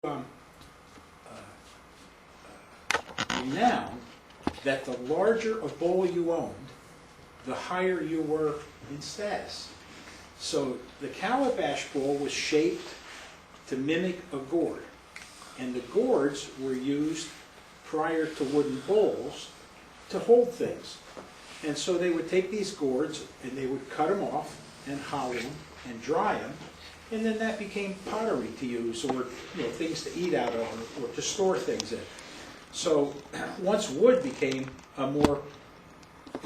renowned that the larger a bowl you owned, the higher you were in status. So the calabash bowl was shaped to mimic a gourd, and the gourds were used prior to wooden bowls to hold things. And so they would take these gourds and they would cut them off and hollow them and dry them, and then that became pottery to use, or things to eat out of, or to store things in. So once wood became a more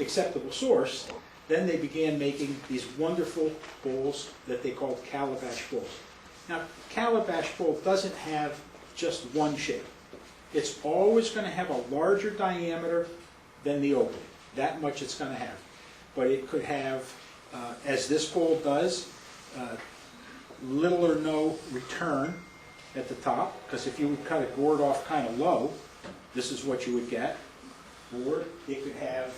acceptable source, then they began making these wonderful bowls that they called calabash bowls. Now, calabash bowl doesn't have just one shape. It's always going to have a larger diameter than the opening. That much it's going to have. But it could have, as this bowl does, little or no return at the top, because if you would cut a gourd off kind of low, this is what you would get. Or it could have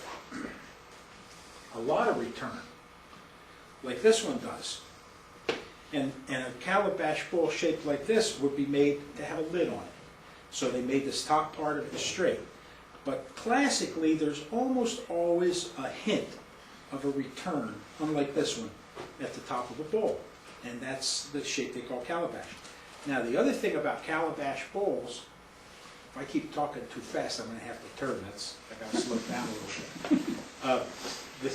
a lot of return, like this one does. And a calabash bowl shaped like this would be made to have a lid on it. So they made this top part of it straight. But classically, there's almost always a hint of a return, unlike this one, at the top of a bowl. And that's the shape they call calabash. Now, the other thing about calabash bowls, if I keep talking too fast, I'm going to have to turn. I got to slow down a little bit.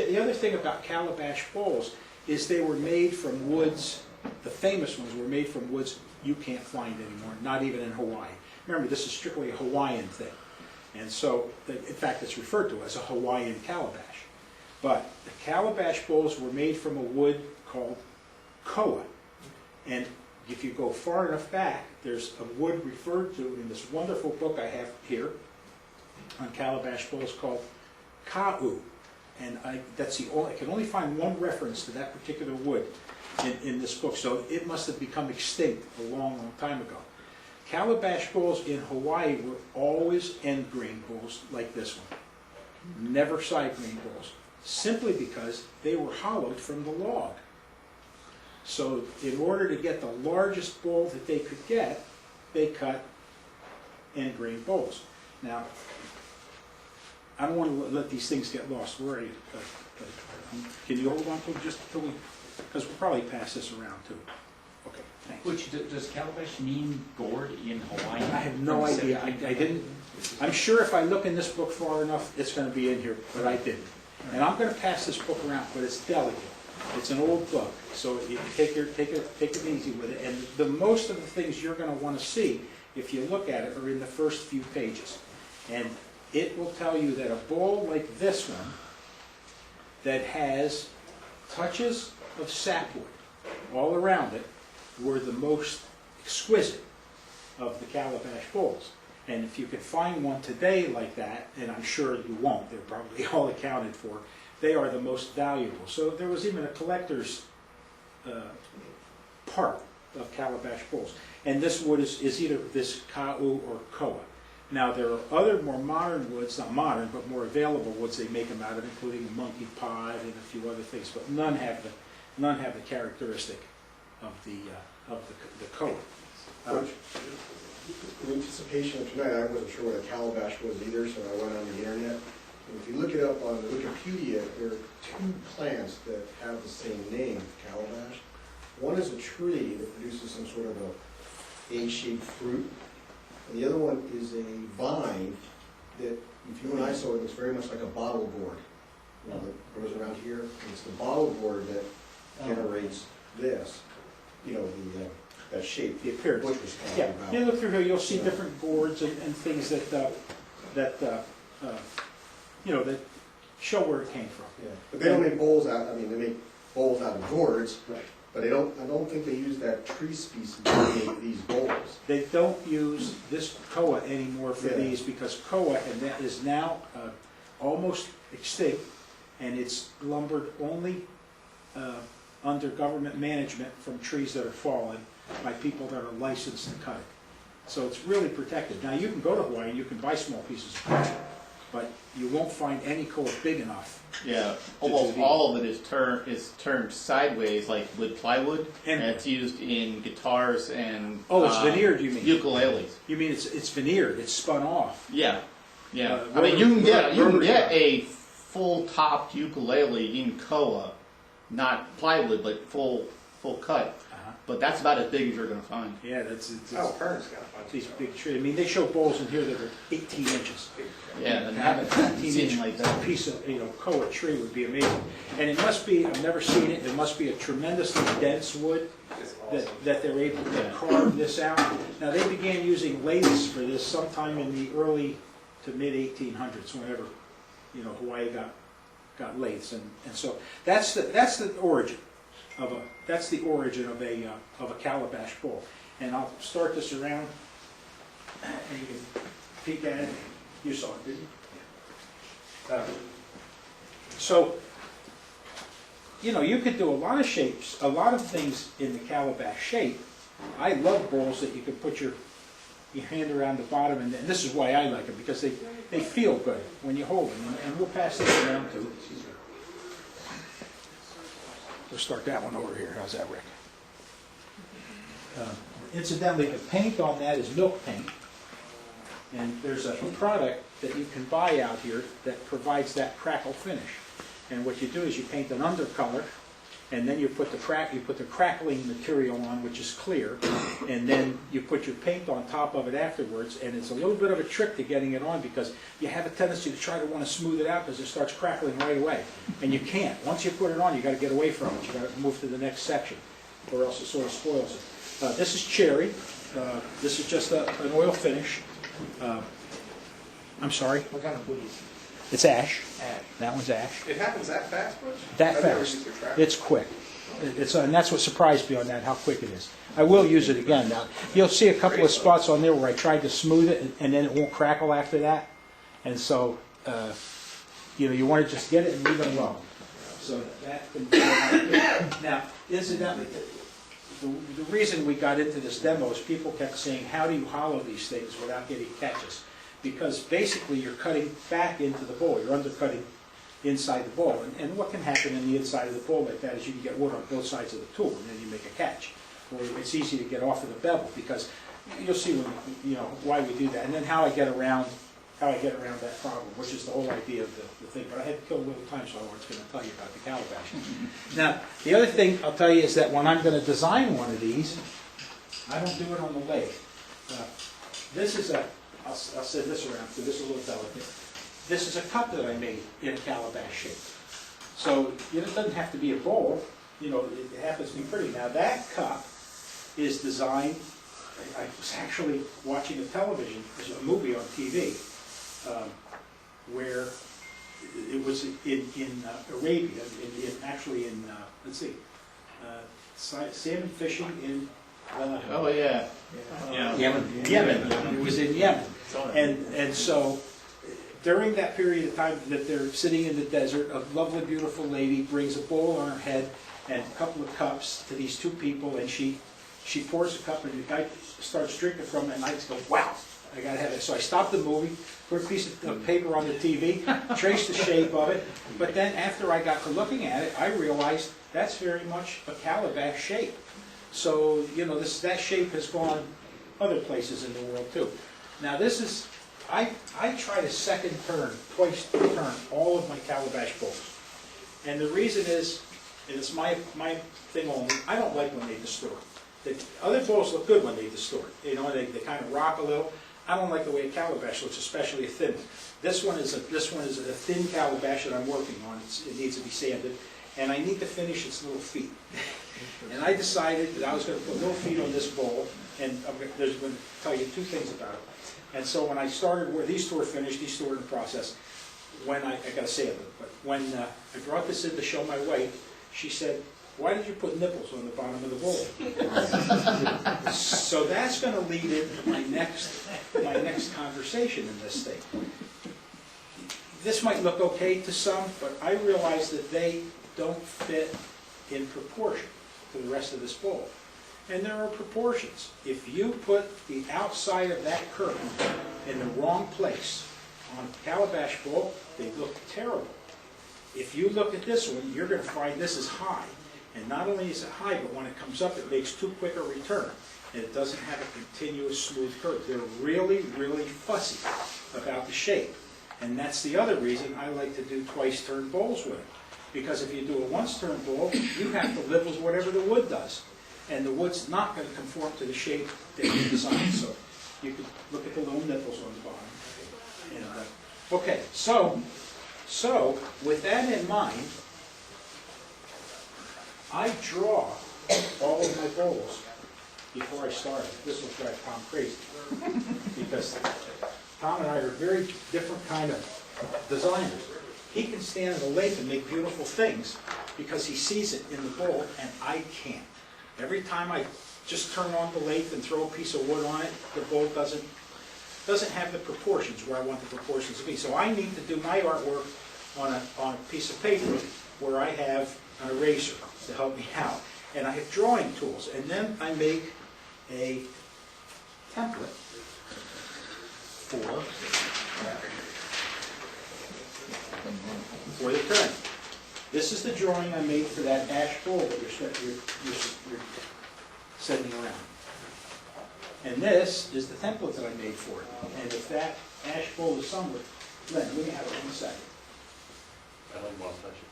The other thing about calabash bowls is they were made from woods. The famous ones were made from woods you can't find anymore, not even in Hawaii. Remember, this is strictly a Hawaiian thing. And so, in fact, it's referred to as a Hawaiian calabash. But the calabash bowls were made from a wood called koa. And if you go far enough back, there's a wood referred to in this wonderful book I have here on calabash bowls called ka'u. And I can only find one reference to that particular wood in this book, so it must have become extinct a long, long time ago. Calabash bowls in Hawaii were always end grain bowls like this one, never side grain bowls, simply because they were hollowed from the log. So in order to get the largest bowl that they could get, they cut end grain bowls. Now, I don't want to let these things get lost. Where are you? Can you hold on to them just until we, because we'll probably pass this around too. Okay, thanks. Which, does calabash mean gourd in Hawaii? I have no idea. I didn't. I'm sure if I look in this book far enough, it's going to be in here, but I didn't. And I'm going to pass this book around, but it's delicate. It's an old book, so you take it easy with it. And the most of the things you're going to want to see, if you look at it, are in the first few pages. And it will tell you that a bowl like this one that has touches of sapwood all around it were the most exquisite of the calabash bowls. And if you can find one today like that, and I'm sure you won't, they're probably all accounted for, they are the most valuable. So there was even a collector's part of calabash bowls. And this wood is either this ka'u or koa. Now, there are other more modern woods, not modern, but more available woods they make them out of, including the monkey pod and a few other things, but none have the characteristic of the koa. In anticipation of tonight, I wasn't sure what a calabash was either, so I went on the internet. And if you look it up on Wikipedia, there are two plants that have the same name, calabash. One is a tree that produces some sort of a A-shaped fruit. And the other one is a vine that, if you and I saw it, looks very much like a bottle gourd. That grows around here. And it's the bottle gourd that generates this. That shape. The appearance. Butch was talking about. You look through here, you'll see different gourds and things that show where it came from. Yeah. But they don't make bowls out. They make bowls out of gourds. Right. But I don't think they use that tree species to make these bowls. They don't use this koa anymore for these, because koa is now almost extinct, and it's lumbered only under government management from trees that are fallen by people that are licensed to cut it. So it's really protected. Now, you can go to Hawaii and you can buy small pieces of koa, but you won't find any color big enough. Yeah, almost all of it is turned sideways, like with plywood, and it's used in guitars and Oh, it's veneered, you mean? ukuleles. You mean it's veneered, it's spun off? Yeah, yeah. I rotary- mean, you can get rotary- a full topped ukulele in koa, not plywood, but full cut. But that's about as big as you're going to find. Yeah, that's Oh, Kern's got a bunch. these big trees. I mean, they show bowls in here that are 18 inches. Yeah, and Have have a it 18 seen inch like that. piece of, koa tree would be amazing. And it must be, I've never seen it, it must be a tremendously dense wood that they're able to carve this out. Now, they began using lathes for this sometime in the early to mid 1800s, whenever, Hawaii got lathes. And so that's the origin of a calabash bowl. And I'll start this around, and you can peek at it. You saw it, didn't you? So, you could do a lot of shapes, a lot of things in the calabash shape. I love bowls that you can put your hand around the bottom, and this is why I like them, because they feel good when you hold them. And we'll pass this around too. We'll start that one over here. How's that, Rick? Incidentally, the paint on that is milk paint. And there's a product that you can buy out here that provides that crackle finish. And what you do is you paint an undercolor, and then you put the crackling material on, which is clear, and then you put your paint on top of it afterwards. And it's a little bit of a trick to getting it on, because you have a tendency to try to want to smooth it out because it starts crackling right away, and you can't. Once you put it on, you got to get away from it. You got to move to the next section, or else it sort of spoils it. This is cherry. This is just an oil finish. I'm sorry. What kind of wood is it? It's ash. Ash. That one's ash. It happens that fast, Butch? That I've never fast. used a tractor. It's quick. And that's what surprised me on that, how quick it is. I will use it again. Now, you'll see a couple of spots on there where I tried to smooth it, and then it won't crackle after that. And so, you want to just get it and leave it alone. So that can be now, incidentally, the reason we got into this demo is people kept saying, how do you hollow these things without getting catches? Because basically you're cutting back into the bowl, you're undercutting inside the bowl. And what can happen in the inside of the bowl like that is you can get wood on both sides of the tool, and then you make a catch. Or it's easy to get off of the bevel, because you'll see when, why we do that. And then how I get around that problem, which is the whole idea of the thing. But I had to kill a little time, so I was going to tell you about the calabash. Now, the other thing I'll tell you is that when I'm going to design one of these, I don't do it on the lathe. This is I'll send this around, so this is a little delicate. This is a cup that I made in a calabash shape. So it doesn't have to be a bowl. It happens to be pretty. Now that cup is designed. I was actually watching a movie on TV, where it was in Arabia, let's see, salmon fishing in Oh yeah. Yemen. It was in Yemen. And so during that period of time that they're sitting in the desert, a lovely, beautiful lady brings a bowl on her head and a couple of cups to these two people, and she pours a cup, and the guy starts drinking from it, and I just go, wow, I gotta have it. So I stopped the movie, put a piece of paper on the TV, traced the shape of it, but then after I got to looking at it, I realized that's very much a calabash shape. So, that shape has gone other places in the world too. Now this is, I try to twice turn all of my calabash bowls. And the reason is, and it's my thing only, I don't like when they distort. The other bowls look good when they distort. They kind of rock a little. I don't like the way a calabash looks, especially a thin one. This one is a thin calabash that I'm working on. It needs to be sanded, and I need to finish its little feet. And I decided that I was going to put little feet on this bowl, and I'm going to tell you two things about it. And so when I started, where these two are finished, these two are in the process. When I got to sand it, but when I brought this in to show my wife, she said, "Why did you put nipples on the bottom of the bowl?" So that's going to lead into my next conversation in this thing. This might look okay to some, but I realize that they don't fit in proportion to the rest of this bowl. And there are proportions. If you put the outside of that curtain in the wrong place, on calabash bowl, they look terrible. If you look at this one, you're going to find this is high. And not only is it high, but when it comes up, it makes too quick a return. And it doesn't have a continuous smooth curve. They're really, really fussy about the shape. And that's the other reason I like to do twice-turn bowls with it. Because if you do a once-turn bowl, you have to live with whatever the wood does. And the wood's not going to conform to the shape that you designed. So you can look at the little nipples on the bottom. And, okay, so with that in mind, I draw all of my bowls before I start. This will drive Tom crazy. Because Tom and I are very different kind of designers. He can stand at a lathe and make beautiful things because he sees it in the bowl, and I can't. Every time I just turn on the lathe and throw a piece of wood on it, the bowl doesn't have the proportions where I want the proportions to be. So I need to do my artwork on a piece of paper where I have an eraser to help me out. And I have drawing tools. And then I make a template for the turn. This is the drawing I made for that ash bowl that you're sending around. And this is the template that I made for it. And if that ash bowl is somewhere, Len, let me have it 1 second. I don't want to touch it.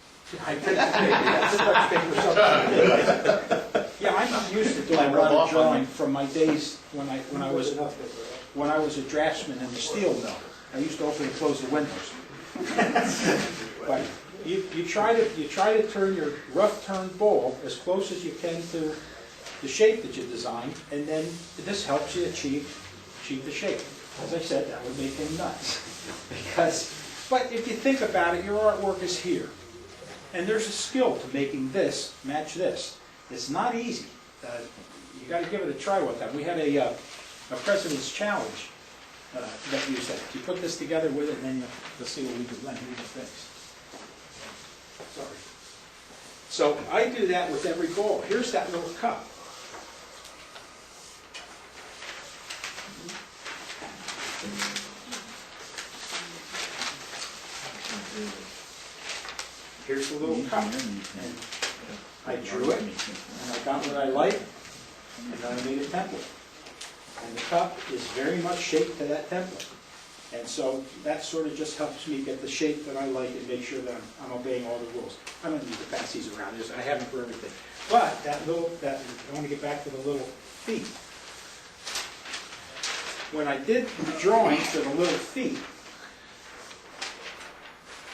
I think that's a touch paper something. Yeah, I'm used to doing a lot of drawing from my days when I was a draftsman in the steel mill. I used to open and close the windows. But you try to turn your rough turned bowl as close as you can to the shape that you designed, and then this helps you achieve the shape. As I said, that would make him nuts. But if you think about it, your artwork is here. And there's a skill to making this match this. It's not easy. You got to give it a try one time. We had a President's Challenge that used that. You put this together with it, and then you'll see what we do. Len, here's the things. Sorry. So I do that with every bowl. Here's that little cup. Here's the little cup. And I drew it, and I got what I like, and then I made a template. And the cup is very much shaped to that template. And so that sort of just helps me get the shape that I like and make sure that I'm obeying all the rules. I don't need to pass these around. I have them for everything. But I want to get back to the little feet. When I did the drawing for the little feet,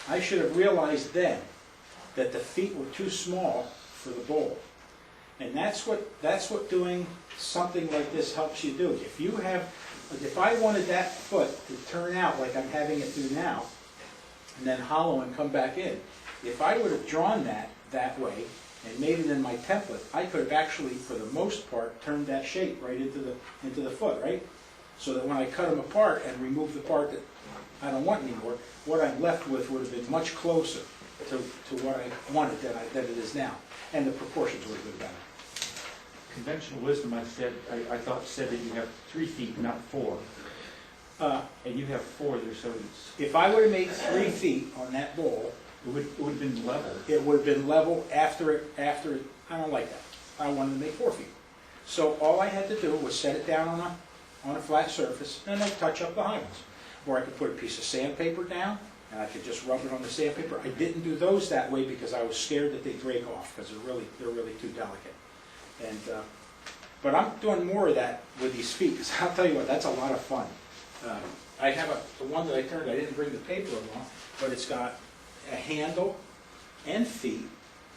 I should have realized then that the feet were too small for the bowl. And that's what doing something like this helps you do. If I wanted that foot to turn out like I'm having it do now, and then hollow and come back in, if I would have drawn that way and made it in my template, I could have actually, for the most part, turned that shape right into the foot, right? So that when I cut them apart and remove the part that I don't want anymore, what I'm left with would have been much closer to what I wanted than it is now. And the proportions would have been better. Conventional wisdom, I thought said that you have 3 feet, not 4. And you have 4 there, so it's... If I would have made 3 feet on that bowl, It would have been level. it would have been level after it. I don't like that. I wanted to make 4 feet. So all I had to do was set it down on a flat surface and then touch up the high ones. Or I could put a piece of sandpaper down and I could just rub it on the sandpaper. I didn't do those that way because I was scared that they'd break off because they're really too delicate. And but I'm doing more of that with these feet because I'll tell you what, that's a lot of fun. I have the one that I turned. I didn't bring the paper along, but it's got a handle and feet.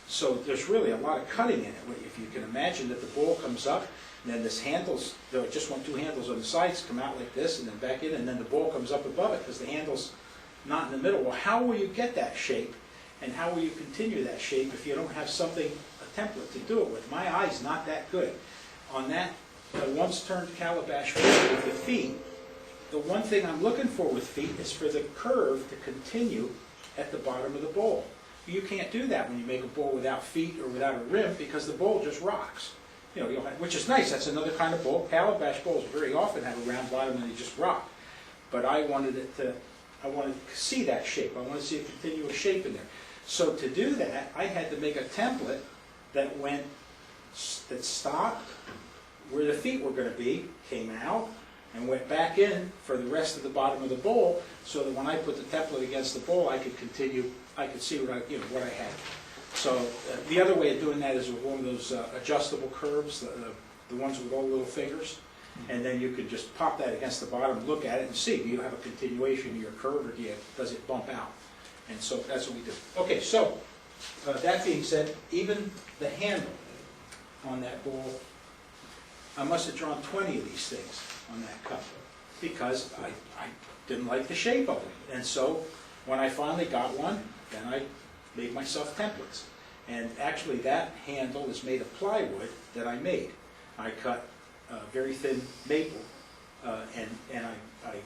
So there's really a lot of cutting in it. If you can imagine that the bowl comes up, and then this handles, there are just 2 handles on the sides come out like this, and then back in, and then the bowl comes up above it because the handle's not in the middle. Well, how will you get that shape, and how will you continue that shape if you don't have something, a template to do it with? My eye's not that good. On that once turned calabash bowl with the feet, the one thing I'm looking for with feet is for the curve to continue at the bottom of the bowl. You can't do that when you make a bowl without feet or without a rim because the bowl just rocks. Which is nice. That's another kind of bowl. Calabash bowls very often have a round bottom and they just rock. But I wanted it to to see that shape. I want to see a continuous shape in there. So to do that, I had to make a template that that stopped where the feet were going to be, came out, and went back in for the rest of the bottom of the bowl, so that when I put the template against the bowl, I could continue, I could see what I had. So the other way of doing that is with one of those adjustable curves, the ones with all the little fingers, and then you could just pop that against the bottom, look at it, and see, do you have a continuation of your curve, or does it bump out? And so that's what we do. Okay, so that being said, even the handle on that bowl, I must have drawn 20 of these things on that cup, because I didn't like the shape of it. And so when I finally got one, then I made myself templates. And actually that handle is made of plywood that I made. I cut very thin maple, and I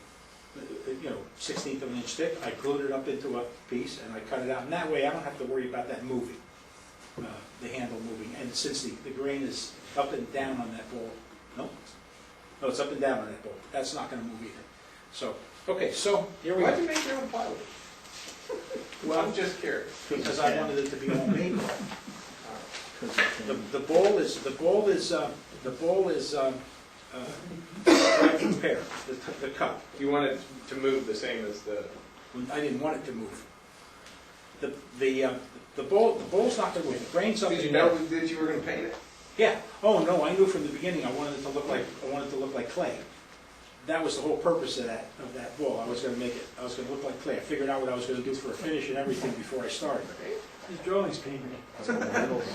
1/16 of an inch thick. I glued it up into a piece, and I cut it out. And that way I don't have to worry about that moving, the handle moving. And since the grain is up and down on that bowl, no, it's up and down on that bowl. That's not going to move either. So, okay, so here we go. Why'd you make your own plywood? Well, I'm just curious. because I wanted it to be all maple. The bowl is prepared, the cup. You want it to move the same as the... I didn't want it to move. The bowl's not going to move. The grain's up Did and you down. know that you were going to paint it? Yeah. Oh no, I knew from the beginning I wanted it to look like clay. That was the whole purpose of that bowl. I was going to look like clay. I figured out what I was going to do for a finish and everything before I started. His drawings painted.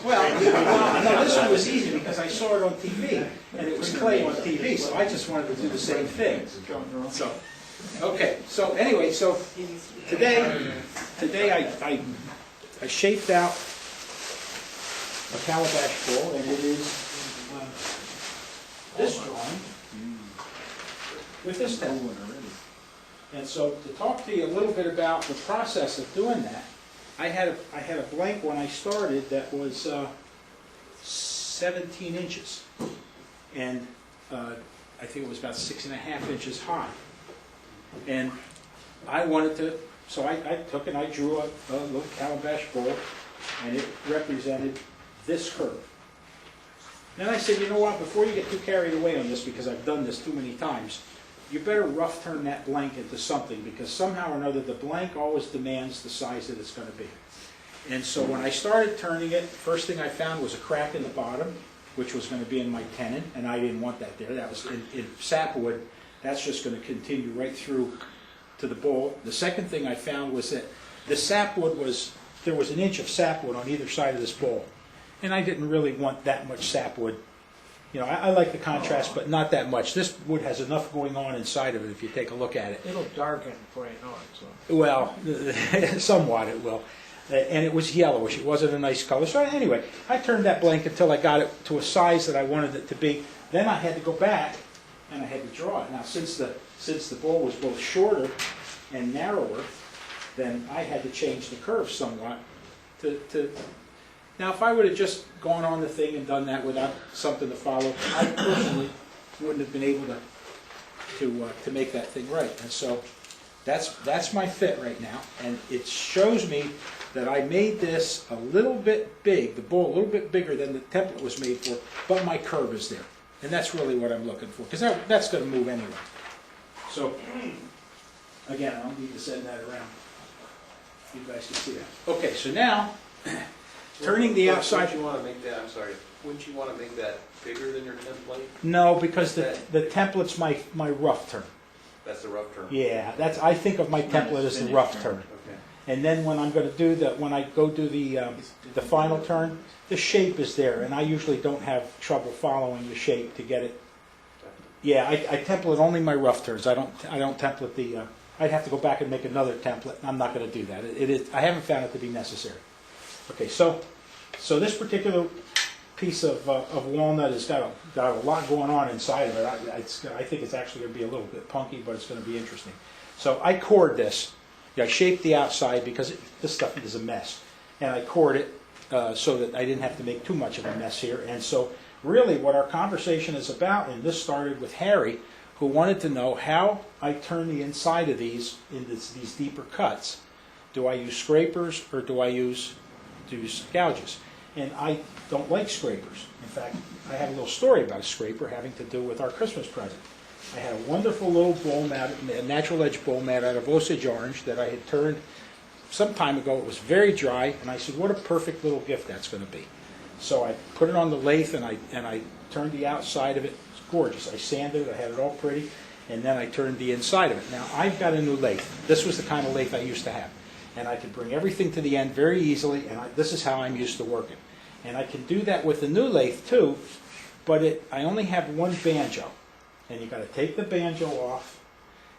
Well, no, this one was easy because I saw it on TV, and it was clay on TV, so I just wanted to do the same thing. So, okay, so anyway, so today I shaped out a calabash bowl, and it is this drawing with this template. And so to talk to you a little bit about the process of doing that, I had a blank when I started that was 17 inches, and I think it was about 6.5 inches high. And I wanted to, so I took and I drew a little calabash bowl, and it represented this curve. Then I said, you know what, before you get too carried away on this, because I've done this too many times, you better rough turn that blank into something, because somehow or another the blank always demands the size that it's going to be. And so when I started turning it, first thing I found was a crack in the bottom, which was going to be in my tenon, and I didn't want that there. That was in sapwood. That's just going to continue right through to the bowl. The second thing I found was that the sapwood there was an inch of sapwood on either side of this bowl, and I didn't really want that much sapwood. You know, I like the contrast, but not that much. This wood has enough going on inside of it if you take a look at it. It'll darken before you know it, so. Well, somewhat it will. And it was yellowish. It wasn't a nice color. So anyway, I turned that blank until I got it to a size that I wanted it to be. Then I had to go back and I had to draw it. Now, since the bowl was both shorter and narrower, then I had to change the curve somewhat to now, if I would have just gone on the thing and done that without something to follow, I personally wouldn't have been able to make that thing right. And so that's my fit right now, and it shows me that I made this a little bit big, the bowl a little bit bigger than the template was made for, but my curve is there, and that's really what I'm looking for, because that's going to move anyway. So again, I don't need to send that around. You guys can see that. Okay, so now. Turning the outside. Wouldn't you want to make that, I'm sorry, wouldn't you want to make that bigger than your template? No, because the template's my rough turn. That's the rough term? Yeah, I think of my template as the rough turn. Okay. And then when I'm going to do when I go do the final turn, the shape is there, and I usually don't have trouble following the shape to get it. Yeah, I template only my rough turns. I don't template the. I'd have to go back and make another template. I'm not going to do that. I haven't found it to be necessary. Okay, so this particular piece of walnut has got a lot going on inside of it. I think it's actually going to be a little bit punky, but it's going to be interesting. So I cored this. I shaped the outside because this stuff is a mess, and I cored it so that I didn't have to make too much of a mess here. And so really, what our conversation is about, and this started with Harry, who wanted to know how I turn the inside of these into these deeper cuts. Do I use scrapers or do I use gouges? And I don't like scrapers. In fact, I have a little story about a scraper having to do with our Christmas present. I had a wonderful little bowl mat, a natural edge bowl mat out of Osage orange that I had turned some time ago. It was very dry, and I said, what a perfect little gift that's going to be. So I put it on the lathe, and I turned the outside of it. It's gorgeous. I sanded it. I had it all pretty, and then I turned the inside of it. Now, I've got a new lathe. This was the kind of lathe I used to have. And I could bring everything to the end very easily, and this is how I'm used to working. And I can do that with the new lathe, too, but I only have one banjo. And you've got to take the banjo off,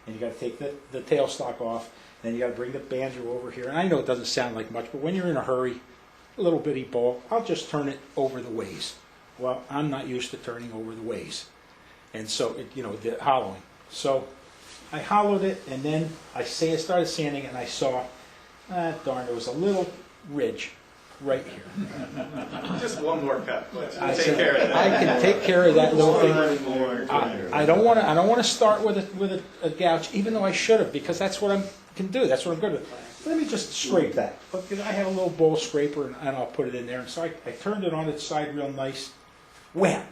and you've got to take the tailstock off, then you've got to bring the banjo over here. And I know it doesn't sound like much, but when you're in a hurry, a little bitty bowl, I'll just turn it over the ways. Well, I'm not used to turning over the ways. And so, the hollowing. So I hollowed it, and then I started sanding it, and I saw, darn, there was a little ridge right here. Just one more cut. I Take said, care of that. I can take care of that little thing. I don't want to start with a gouge, even though I should have, because that's what I can do. That's what I'm good with. Let me just scrape that. Because I have a little bowl scraper, and I'll put it in there. And so I turned it on its side real nice. Wham!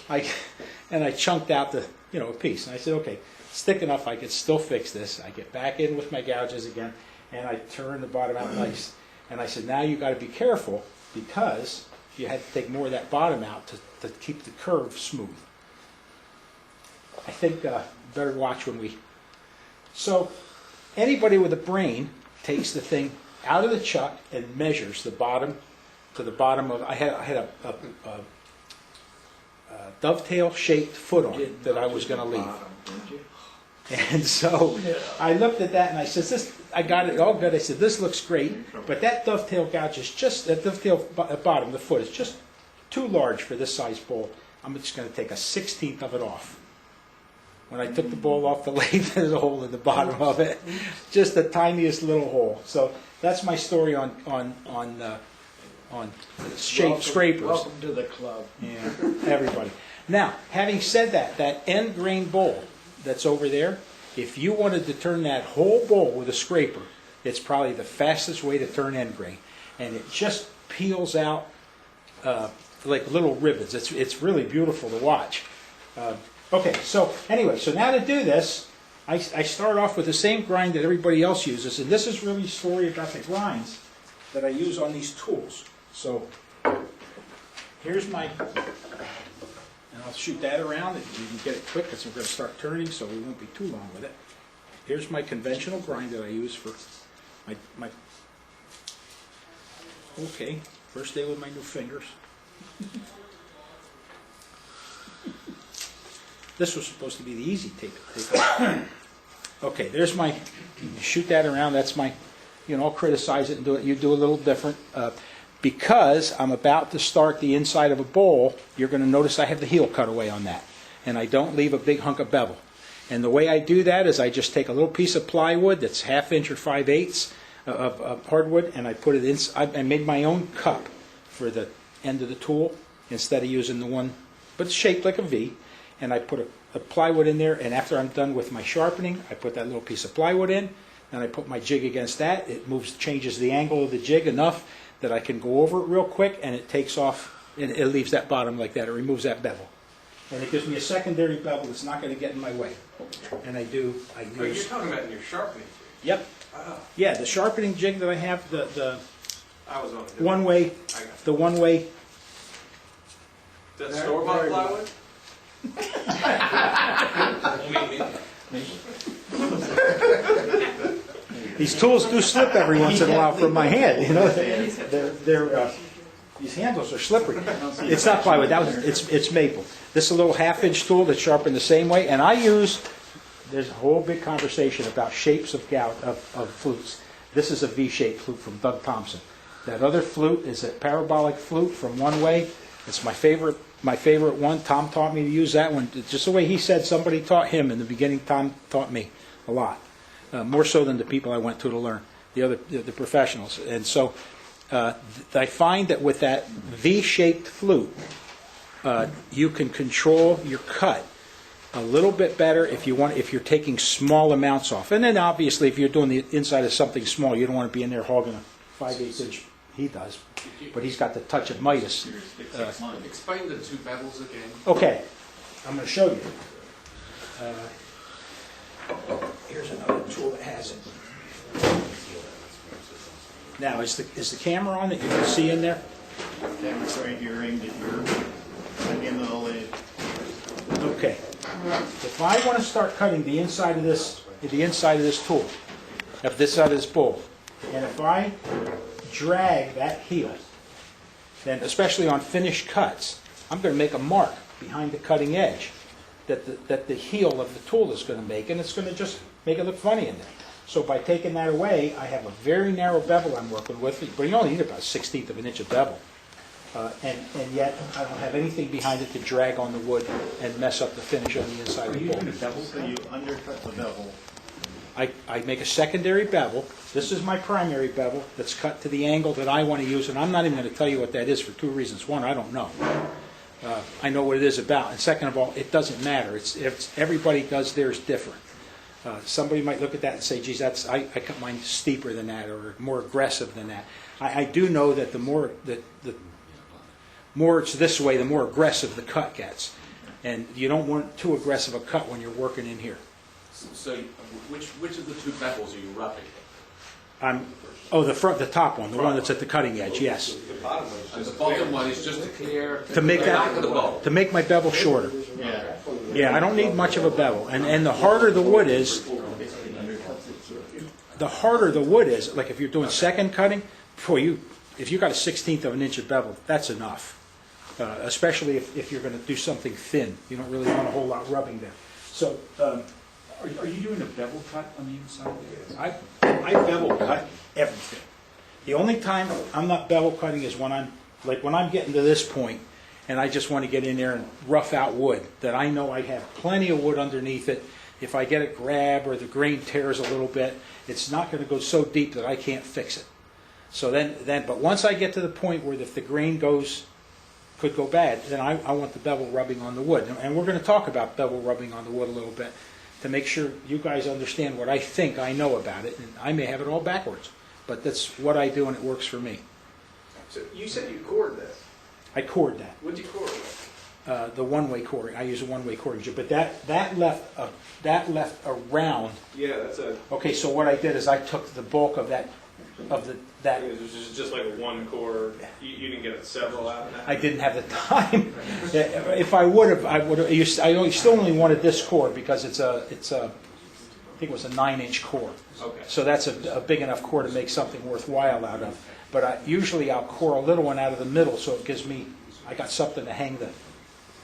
And I chunked out the a piece. And I said, okay, it's thick enough. I could still fix this. I get back in with my gouges again, and I turn the bottom out nice. And I said, now you got to be careful, because you had to take more of that bottom out to keep the curve smooth. I think better watch when we. So anybody with a brain takes the thing out of the chuck and measures the bottom to the bottom of. I had a dovetail-shaped foot on it that I was going to leave. And so I looked at that and I said, I got it all good. I said, this looks great, but that dovetail gouge is that dovetail bottom, the foot, is just too large for this size bowl. I'm just going to take a 1/16 of it off. When I took the bowl off the lathe, there's a hole in the bottom of it, just the tiniest little hole. So that's my story on shaped scrapers. Welcome to the club. Yeah, everybody. Now, having said that end grain bowl that's over there, if you wanted to turn that whole bowl with a scraper, it's probably the fastest way to turn end grain. And it just peels out like little ribbons. It's really beautiful to watch. Okay, so anyway, so now to do this, I start off with the same grind that everybody else uses, and this is really a story about the grinds that I use on these tools. So here's my, and I'll shoot that around, and you can get it quick because we're going to start turning, so we won't be too long with it. Here's my conventional grind that I use for my okay, first day with my new fingers. This was supposed to be the easy take off. Okay, there's my, shoot that around, that's my, I'll criticize it and do it, you do a little different. Because I'm about to start the inside of a bowl, you're going to notice I have the heel cut away on that. And I don't leave a big hunk of bevel. And the way I do that is I just take a little piece of plywood that's 1/2 inch or 5/8 of hardwood, and I put it in. I made my own cup for the end of the tool instead of using the one, but it's shaped like a V. And I put a plywood in there, and after I'm done with my sharpening, I put that little piece of plywood in, and I put my jig against that. It changes the angle of the jig enough that I can go over it real quick, and it takes off, and it leaves that bottom like that. It removes that bevel. And it gives me a secondary bevel that's not going to get in my way. And I use... Oh, you're talking about in your sharpening jig? Yep. Oh, Yeah, the sharpening jig that I have, the I was on it. one-way, I got it. the one-way... That store-bought plywood? These tools do slip every once in a while from my hand, these handles are slippery. It's not plywood, it's maple. This is a little 1/2 inch tool that's sharpened the same way, and there's a whole big conversation about shapes of flutes. This is a V-shaped flute from Doug Thompson. That other flute is a parabolic flute from One Way. It's my favorite one. Tom taught me to use that one. Just the way he said somebody taught him in the beginning, Tom taught me a lot. More so than the people I went to learn, the professionals. And so I find that with that V-shaped flute, you can control your cut a little bit better if you're taking small amounts off. And then obviously if you're doing the inside of something small, you don't want to be in there hogging a 5/8 inch. He does, but he's got the touch of Midas. Explain the two bevels again. Okay, I'm going to show you. Here's another tool that has it. Now, is the camera on that you can see in there? Camera's right here aimed at your, at the end of the lathe. Okay. If I want to start cutting the inside of this tool, of this side of this bowl, and if I drag that heel, then especially on finished cuts, I'm going to make a mark behind the cutting edge that the heel of the tool is going to make, and it's going to just make it look funny in there. So by taking that away, I have a very narrow bevel I'm working with, but you only need about 1/16 of an inch of bevel. And yet, I don't have anything behind it to drag on the wood and mess up the finish on the inside of the bowl. So you undercut the bevel. I make a secondary bevel. This is my primary bevel that's cut to the angle that I want to use, and I'm not even going to tell you what that is for two reasons. One, I don't know. I know what it is about, and second of all, it doesn't matter. It's everybody does theirs different. Somebody might look at that and say, geez, I cut mine steeper than that or more aggressive than that. I do know that the more it's this way, the more aggressive the cut gets. And you don't want too aggressive a cut when you're working in here. So which of the two bevels are you rubbing? The top one, the one that's at the cutting edge, yes. The bottom one is just to clear To make the back of the bowl. to make my bevel shorter. Yeah. Yeah, I don't need much of a bevel. And the harder the wood is, like if you're doing second cutting, if you got a 1/16 of an inch of bevel, that's enough. Especially if you're going to do something thin. You don't really want a whole lot rubbing there. So, Are you doing a bevel cut on the inside there? I bevel cut everything. The only time I'm not bevel cutting is when I'm getting to this point and I just want to get in there and rough out wood that I know I have plenty of wood underneath it. If I get it grab or the grain tears a little bit, it's not going to go so deep that I can't fix it. So but once I get to the point where if the grain could go bad, then I want the bevel rubbing on the wood. And we're going to talk about bevel rubbing on the wood a little bit to make sure you guys understand what I think I know about it. And I may have it all backwards, but that's what I do and it works for me. So you said you cored this. I cored that. What'd you core with? The one-way coring. I use a one-way coring jig, but that left a round. Yeah, that's a. Okay, so what I did is I took the bulk of that. It was just like a one core. You didn't get several out of that. I didn't have the time. If I would have, I would have. I still only wanted this core because it's a. I think it was a 9-inch core. Okay. So that's a big enough core to make something worthwhile out of. But usually I'll core a little one out of the middle, so it gives me. I got something to hang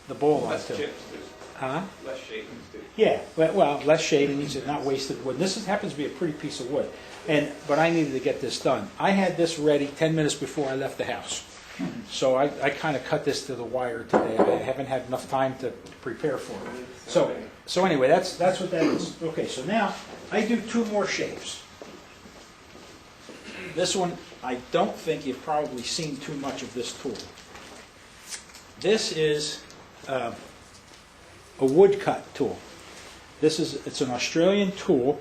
the bowl Less onto. chips, too. Huh? Less shavings, too. Yeah, well, less shavings, not wasted wood. This happens to be a pretty piece of wood, but I needed to get this done. I had this ready 10 minutes before I left the house, so I kind of cut this to the wire today. I haven't had enough time to prepare for it. So anyway, that's what that is. Okay, so now I do two more shapes. This one, I don't think you've probably seen too much of this tool. This is a woodcut tool. It's an Australian tool,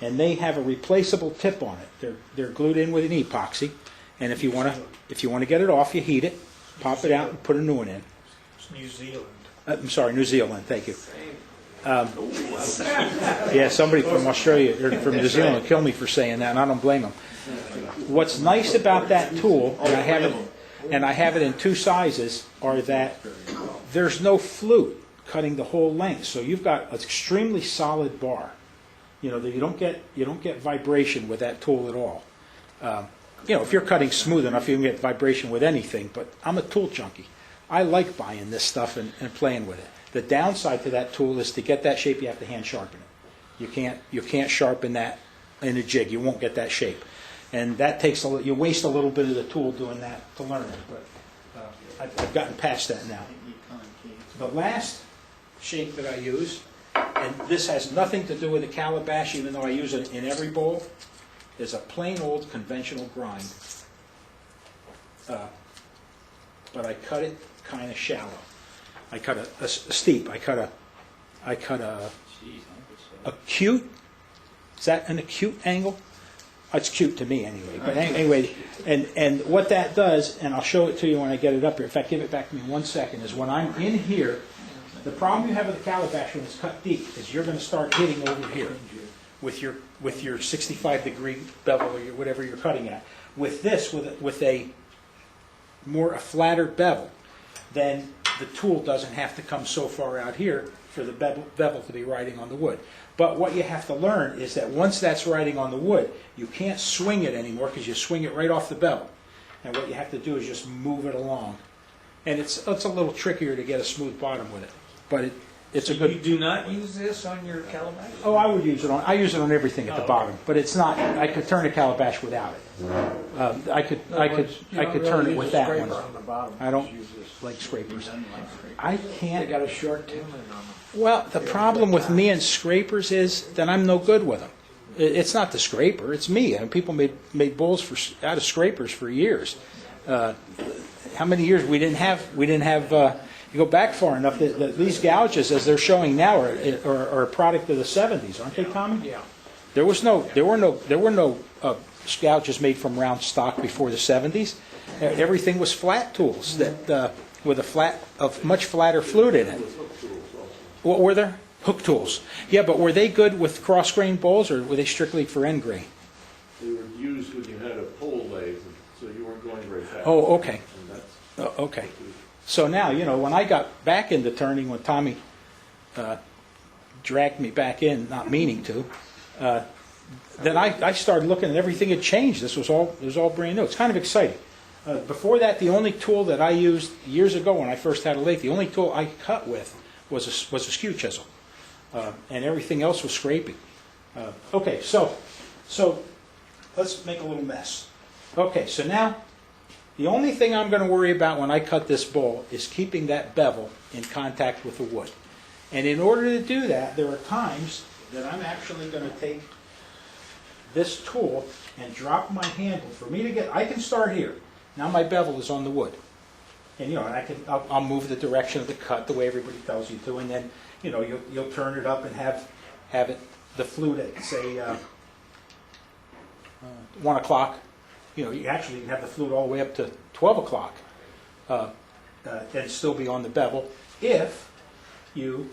and they have a replaceable tip on it. They're glued in with an epoxy, and if you want to get it off, you heat it, pop it out, and put a new one in. It's New Zealand. I'm sorry, New Zealand. Thank you. Yeah, somebody from Australia or from New Zealand will kill me for saying that, and I don't blame them. What's nice about that tool, and I have it in two sizes, are that there's no flute cutting the whole length, so you've got an extremely solid bar. You don't get vibration with that tool at all. If you're cutting smooth enough, you can get vibration with anything. But I'm a tool junkie. I like buying this stuff and playing with it. The downside to that tool is to get that shape, you have to hand sharpen it. You can't sharpen that in a jig. You won't get that shape, and that takes you waste a little bit of the tool doing that to learn it. But I've gotten past that now. The last shape that I use, and this has nothing to do with the calabash, even though I use it in every bowl, is a plain old conventional grind. But I cut it kind of shallow. I cut a steep. I cut I cut a acute, is that an acute angle? It's cute to me anyway, but anyway, and what that does, and I'll show it to you when I get it up here, in fact, give it back to me 1 second, is when I'm in here, the problem you have with the calabash when it's cut deep is you're going to start hitting over here with your 65-degree bevel or whatever you're cutting at. With this, with a flatter bevel, then the tool doesn't have to come so far out here for the bevel to be riding on the wood. But what you have to learn is that once that's riding on the wood, you can't swing it anymore because you swing it right off the bevel. And what you have to do is just move it along. And it's a little trickier to get a smooth bottom with it. But it's a You good... do not use this on your calabash? Oh, I use it on everything at the bottom. But it's not, I could turn a calabash without it. I could turn it with that one. On the bottom. I don't Use this. like scrapers. I They can't... got a short tail end on them. Well, the problem with me and scrapers is that I'm no good with them. It's not the scraper, it's me. I mean, people made bowls out of scrapers for years. How many years we didn't have? You go back far enough that these gouges, as they're showing now, are a product of the '70s, aren't they, Tommy? Yeah. There were no gouges made from round stock before the '70s. Everything was flat tools that with a much flatter flute in it. What were there? Hook tools. Yeah, but were they good with cross-grain bowls, or were they strictly for end grain? They were used when you had a pole lathe, so you weren't going very fast. Oh, okay. And that's Okay. So now, when I got back into turning, when Tommy dragged me back in, not meaning to, then I started looking and everything had changed. It was all brand new. It's kind of exciting. Before that, the only tool that I used years ago when I first had a lathe, the only tool I cut with was a skew chisel, and everything else was scraping. Okay, so let's make a little mess. Okay, so now the only thing I'm going to worry about when I cut this bowl is keeping that bevel in contact with the wood. And in order to do that, there are times that I'm actually going to take this tool and drop my handle. For me to I can start here. Now my bevel is on the wood. And I'll move the direction of the cut the way everybody tells you to, and then you'll turn it up and have it the flute at say 1 o'clock. You actually can have the flute all the way up to 12 o'clock and still be on the bevel if you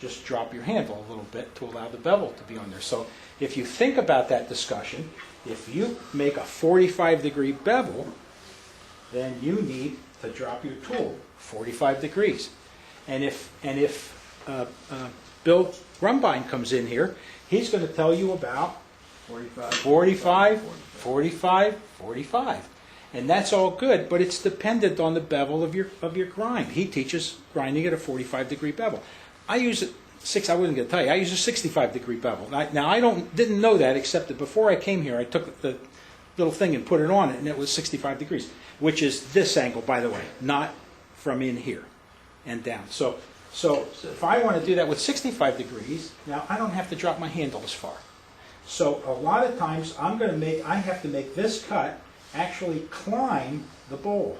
just drop your handle a little bit to allow the bevel to be on there. So if you think about that discussion, if you make a 45-degree bevel, then you need to drop your tool 45 degrees. And if Bill Grumbine comes in here, he's going to tell you about 45, 45. And that's all good, but it's dependent on the bevel of your grind. He teaches grinding at a 45-degree bevel. I use it I wasn't going to tell you. I use a 65-degree bevel. Now I didn't know that, except that before I came here, I took the little thing and put it on it, and it was 65 degrees, which is this angle, by the way, not from in here and down. So if I want to do that with 65 degrees, now I don't have to drop my handle as far. So a lot of times I have to make this cut actually climb the bowl.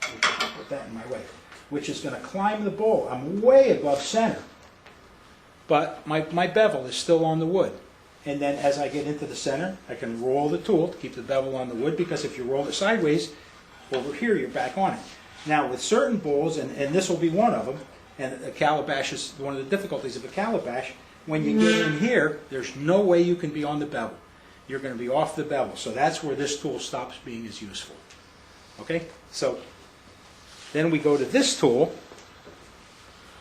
Put that in my way, which is going to climb the bowl. I'm way above center, but my bevel is still on the wood. And then as I get into the center, I can roll the tool to keep the bevel on the wood, because if you roll it sideways, over here you're back on it. Now with certain bowls, and this will be one of them, and a calabash is one of the difficulties of a calabash, when you get in here, there's no way you can be on the bevel. You're going to be off the bevel. So that's where this tool stops being as useful. Okay? So then we go to this tool,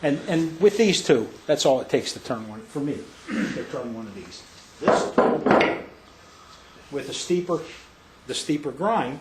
and with these two, that's all it takes to turn one, for me, to turn one of these. This tool, with the steeper grind,